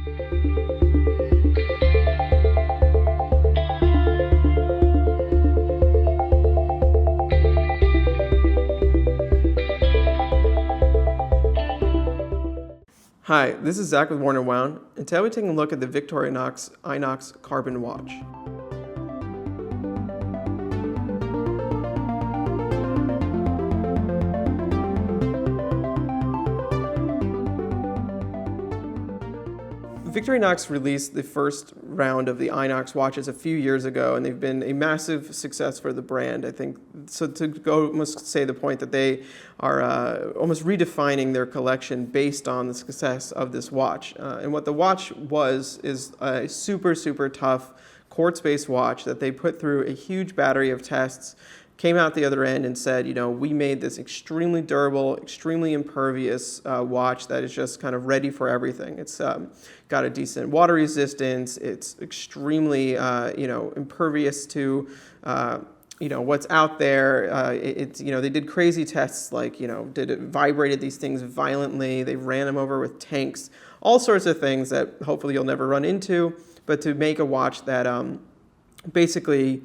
Hi, this is Zach with worn&wound, and today we're taking a look at the Victorinox I.N.O.X carbon watch. Victorinox released the first round of the I.N.O.X watches a few years ago, and they've been a massive success for the brand, I think. So to go almost say the point that they are almost redefining their collection based on the success of this watch. And what the watch is a super, super tough quartz-based watch that they put through a huge battery of tests, came out the other end and said, you know, we made this extremely durable, extremely impervious watch that is just kind of ready for everything. It's got a decent water resistance. It's extremely, impervious to, what's out there. They did crazy tests like, vibrated these things violently. They ran them over with tanks, all sorts of things that hopefully you'll never run into, but to make a watch that basically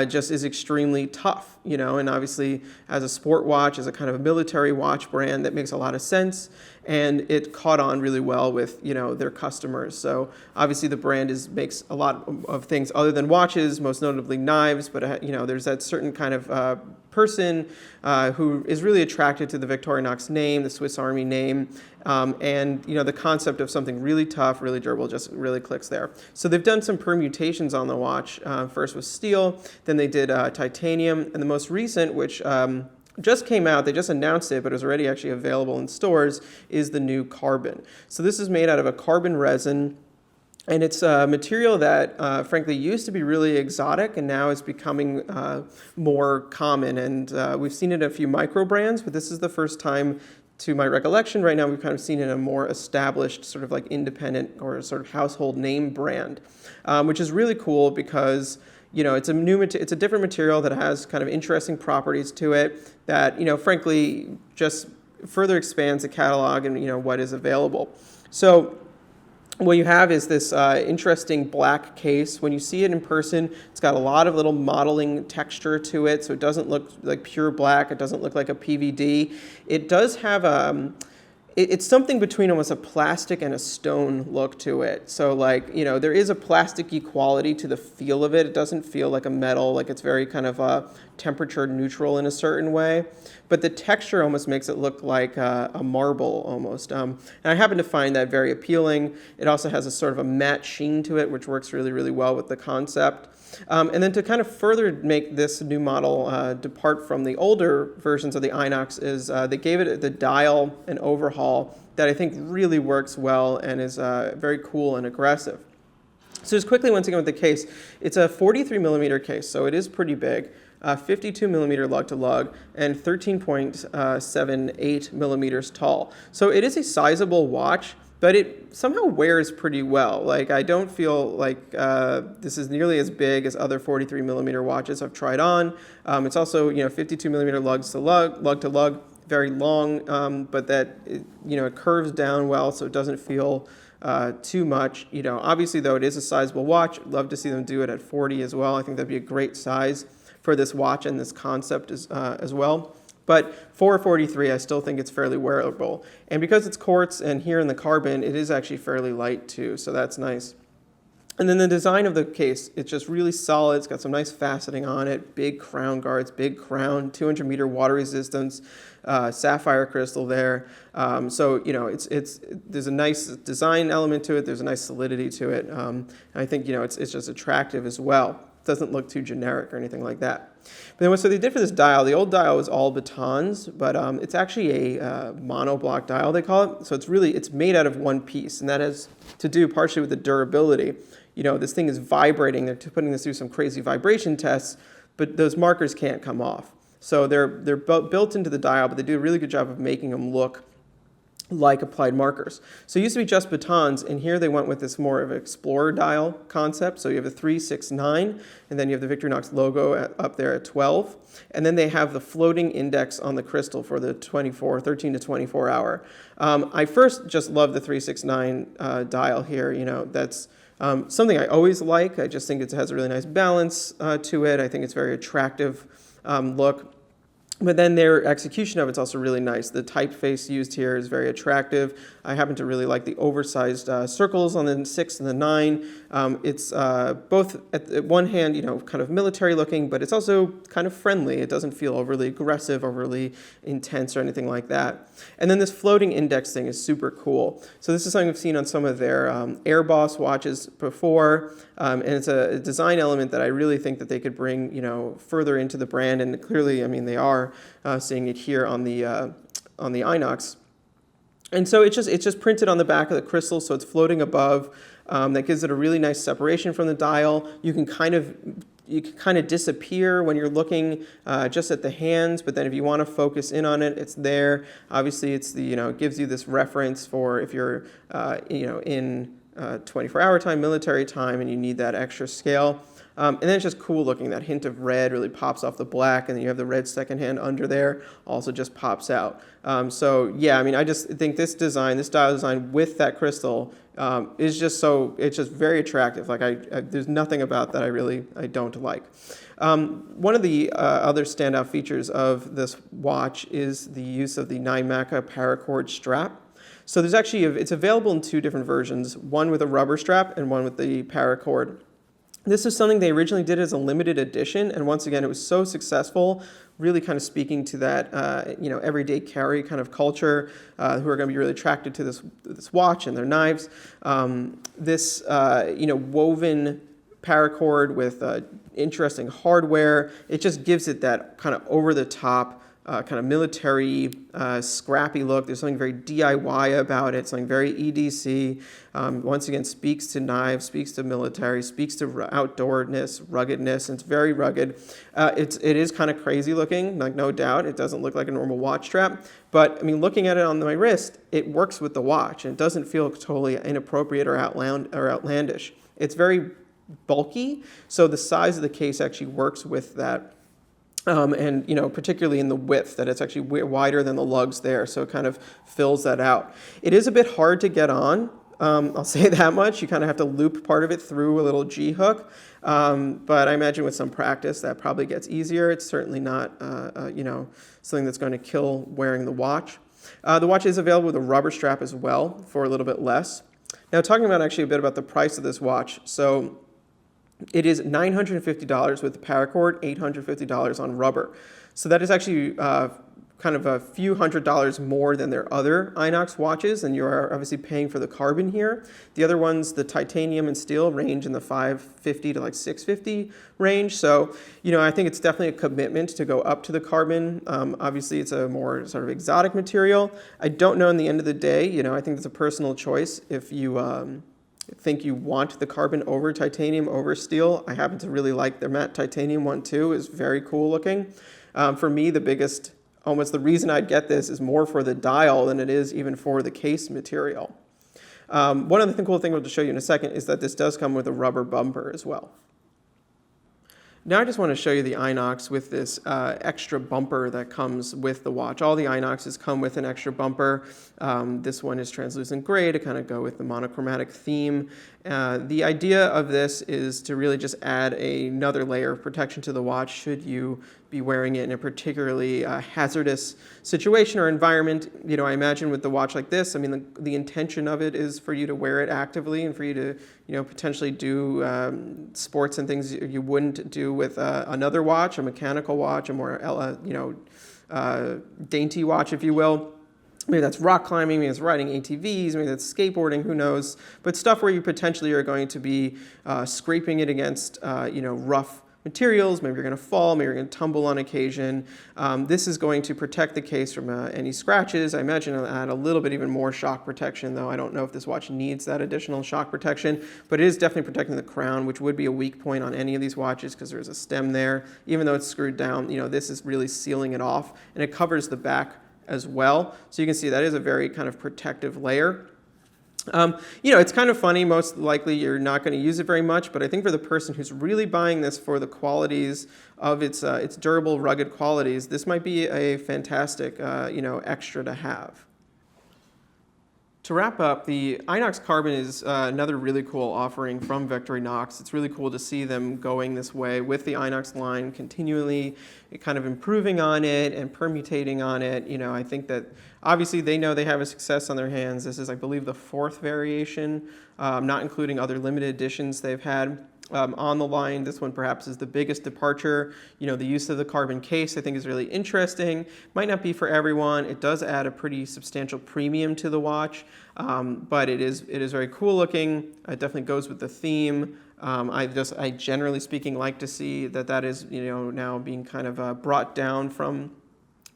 just is extremely tough, and obviously as a sport watch, as a kind of a military watch brand, that makes a lot of sense, and it caught on really well with, their customers. So obviously the brand makes a lot of things other than watches, most notably knives, but there's that certain kind of person who is really attracted to the Victorinox name, the Swiss Army name, and the concept of something really tough, really durable, just really clicks there. So they've done some permutations on the watch. First with steel, then they did titanium, and the most recent, which just came out, they just announced it, but it was already actually available in stores, is the new carbon. So this is made out of a carbon resin. And it's a material that, frankly, used to be really exotic and now is becoming more common. And we've seen it in a few micro brands, but this is the first time, to my recollection, right now we've kind of seen it in a more established sort of like independent or sort of household name brand, which is really cool because it's a different material that has kind of interesting properties to it that frankly just further expands the catalog and what is available. So what you have is this interesting black case. When you see it in person, it's got a lot of little modeling texture to it, so it doesn't look like pure black. It doesn't look like a PVD. It does have it's something between almost a plastic and a stone look to it. So there is a plasticky quality to the feel of it. It doesn't feel like a metal, like it's very kind of temperature neutral in a certain way. But the texture almost makes it look like a marble almost. And I happen to find that very appealing. It also has a sort of a matte sheen to it, which works really, really well with the concept. And then to kind of further make this new model depart from the older versions of the I.N.O.X is they gave it the dial an overhaul that I think really works well and is very cool and aggressive. So just quickly, once again with the case, it's a 43 millimeter case, so it is pretty big. 52 millimeter lug to lug and 13.78 millimeters tall. So it is a sizable watch, but it somehow wears pretty well. Like, I don't feel like this is nearly as big as other 43 millimeter watches I've tried on. It's also 52 millimeter lug to lug, very long, but that it curves down well, so it doesn't feel too much. Obviously though, it is a sizable watch. I'd love to see them do it at 40 as well. I think that'd be a great size for this watch and this concept as well. But for 43, I still think it's fairly wearable. And because it's quartz and here in the carbon, it is actually fairly light too, so that's nice. And then the design of the case, it's just really solid. It's got some nice faceting on it, big crown guards, big crown, 200 meter water resistance, sapphire crystal there. So there's a nice design element to it. There's a nice solidity to it. I think it's just attractive as well. Doesn't look too generic or anything like that. But then so they did for this dial, the old dial was all batons, but it's actually a monoblock dial, they call it. So it's made out of one piece, and that has to do partially with the durability. This thing is vibrating. They're putting this through some crazy vibration tests, but those markers can't come off. So they're built into the dial, but they do a really good job of making them look like applied markers. So it used to be just batons, and here they went with this more of an explorer dial concept. So you have the 3, 6, 9, and then you have the Victorinox logo up there at 12. And then they have the floating index on the crystal for the 13 to 24 hour. I first just love the 3, 6, 9 dial here. You know, that's something I always like. I just think it has a really nice balance to it. I think it's very attractive look. But then their execution of it's also really nice. The typeface used here is very attractive. I happen to really like the oversized circles on the 6 and the 9. It's both at one hand, you know, kind of military looking, but it's also kind of friendly. It doesn't feel overly aggressive, overly intense or anything like that. And then this floating index thing is super cool. So this is something I've seen on some of their Air Boss watches before, and it's a design element that I really think that they could bring, you know, further into the brand. And clearly, I mean, they are seeing it here on the I.N.O.X. And so it's just printed on the back of the crystal, so it's floating above. That gives it a really nice separation from the dial. You can kind of disappear when you're looking just at the hands, but then if you want to focus in on it, it's there. Obviously, it's the, you know, it gives you this reference for if you're you know, in 24-hour time, military time, and you need that extra scale. And then it's just cool looking. That hint of red really pops off the black, and then you have the red second hand under there, also just pops out. So yeah, I mean, I just think this design, this dial design with that crystal is just so, it's just very attractive. Like there's nothing about that I don't like. One of the other standout features of this watch is the use of the NYMACA paracord strap. So there's actually, it's available in 2 different versions, one with a rubber strap and one with the paracord. This is something they originally did as a limited edition, and once again, it was so successful, really kind of speaking to that, you know, everyday carry kind of culture, who are going to be really attracted to this watch and their knives. This, you know, woven paracord with interesting hardware, it just gives it that kind of over-the-top, kind of military, scrappy look. There's something very DIY about it, something very EDC. Once again, speaks to knives, speaks to military, speaks to outdoorness, ruggedness, and it's very rugged. It is kind of crazy looking, like no doubt. It doesn't look like a normal watch strap, but I mean, looking at it on my wrist, it works with the watch, and it doesn't feel totally inappropriate or outlandish. It's very bulky, so the size of the case actually works with that. And, you know, particularly in the width, that it's actually wider than the lugs there, so it kind of fills that out. It is a bit hard to get on, I'll say that much. You kind of have to loop part of it through a little G-hook, but I imagine with some practice that probably gets easier. It's certainly not, you know, something that's going to kill wearing the watch. The watch is available with a rubber strap as well for a little bit less. Now, talking about actually a bit about the price of this watch. So it is $950 with the paracord, $850 on rubber. So that is actually kind of a few $100s more than their other I.N.O.X watches, and you are obviously paying for the carbon here. The other ones, the titanium and steel, range in the $550 to like $650 range. So, you know, I think it's definitely a commitment to go up to the carbon. Obviously, it's a more sort of exotic material. I don't know in the end of the day, you know, I think it's a personal choice if you think you want the carbon over titanium, over steel. I happen to really like their matte titanium one too. It's very cool looking. For me, almost the reason I'd get this is more for the dial than it is even for the case material. One other cool thing I want to show you in a second is that this does come with a rubber bumper as well. Now I just want to show you the I.N.O.X with this extra bumper that comes with the watch. All the I.N.O.Xs come with an extra bumper. This one is translucent gray to kind of go with the monochromatic theme. The idea of this is to really just add another layer of protection to the watch should you be wearing it in a particularly hazardous situation or environment. You know, I imagine with the watch like this, I mean, the intention of it is for you to wear it actively and for you to, you know, potentially do sports and things you wouldn't do with another watch, a mechanical watch, a more, you know, dainty watch, if you will. Maybe that's rock climbing, maybe it's riding ATVs, maybe that's skateboarding, who knows. But stuff where you potentially are going to be scraping it against, you know, rough materials, maybe you're going to fall, maybe you're going to tumble on occasion. This is going to protect the case from any scratches. I imagine it'll add a little bit even more shock protection, though I don't know if this watch needs that additional shock protection, but it is definitely protecting the crown, which would be a weak point on any of these watches because there's a stem there. Even though it's screwed down, you know, this is really sealing it off, and it covers the back as well. So you can see that is a very kind of protective layer. It's kind of funny. Most likely you're not going to use it very much, but I think for the person who's really buying this for the qualities of its durable, rugged qualities, this might be a fantastic, extra to have. To wrap up, the I.N.O.X carbon is another really cool offering from Victorinox. It's really cool to see them going this way with the I.N.O.X line, continually kind of improving on it and permutating on it. I think that obviously they know they have a success on their hands. This is, I believe, the 4th variation, not including other limited editions they've had. On the line, this one perhaps is the biggest departure. The use of the carbon case I think is really interesting. Might not be for everyone. It does add a pretty substantial premium to the watch, but it is very cool looking. It definitely goes with the theme. I generally speaking like to see that is now being kind of brought down from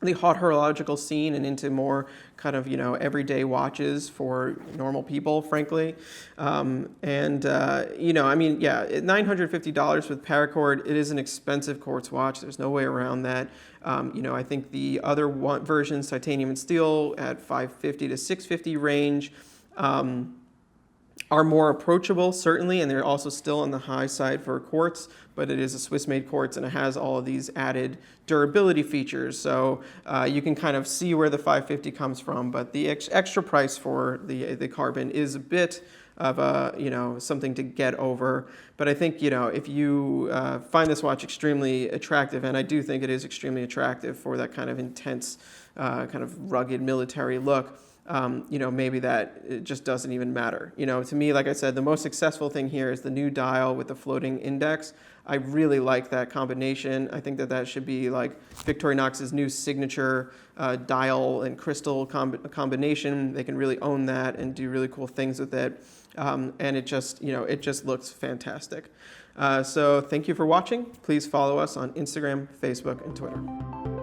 the hot horological scene and into more kind of everyday watches for normal people, frankly. $950 with paracord, it is an expensive quartz watch. There's no way around that. I think the other versions, titanium and steel, at $550 to $650 range, are more approachable, certainly, and they're also still on the high side for quartz, but it is a Swiss-made quartz and it has all of these added durability features. So you can kind of see where the $550 comes from, but the extra price for the carbon is a bit of something to get over. But I think if you find this watch extremely attractive, and I do think it is extremely attractive for that kind of intense, kind of rugged military look, maybe that it just doesn't even matter. To me, like I said, the most successful thing here is the new dial with the floating index. I really like that combination. I think that should be like Victorinox's new signature dial and crystal combination. They can really own that and do really cool things with it. And it just looks fantastic. So thank you for watching. Please follow us on Instagram, Facebook, and Twitter.